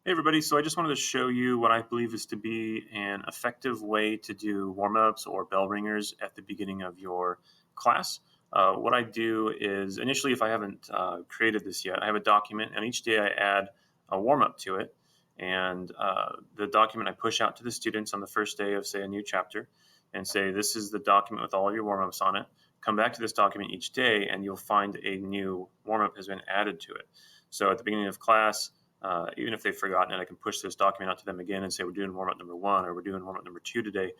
Hey everybody, so I just wanted to show you what I believe is to be an effective way to do warm-ups or bell ringers at the beginning of your class. What I do is initially, if I haven't created this yet, I have a document and each day I add a warm-up to it. And the document I push out to the students on the first day of, say, a new chapter and say, this is the document with all of your warm-ups on it. Come back to this document each day and you'll find a new warm-up has been added to it. So at the beginning of class, even if they've forgotten it, I can push this document out to them again and say, we're doing warm-up number 1 or we're doing warm-up number 2 today.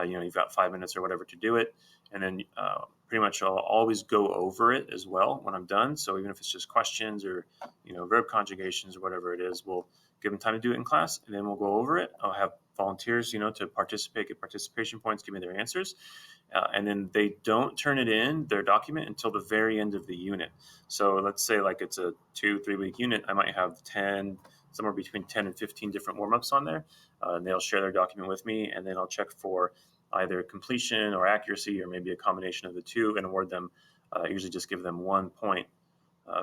You've got 5 minutes or whatever to do it. And then pretty much I'll always go over it as well when I'm done. So even if it's just questions or, verb conjugations or whatever it is, we'll give them time to do it in class and then we'll go over it. I'll have volunteers, to participate, get participation points, give me their answers. And then they don't turn it in, their document, until the very end of the unit. So let's say like it's a 2-3 week unit, I might have 10, somewhere between 10 and 15 different warm-ups on there. And they'll share their document with me, and then I'll check for either completion or accuracy or maybe a combination of the two and award them, usually just give them 1 point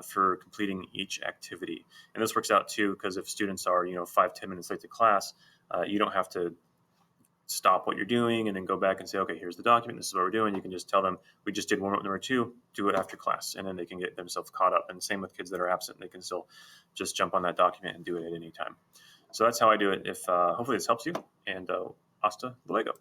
for completing each activity. And this works out too, because if students are, 5-10 minutes late to class, you don't have to stop what you're doing and then go back and say, okay, here's the document, this is what we're doing. You can just tell them, we just did warm-up number 2, do it after class, and then they can get themselves caught up. And same with kids that are absent, they can still just jump on that document and do it at any time. So that's how I do it. If hopefully this helps you, and hasta luego.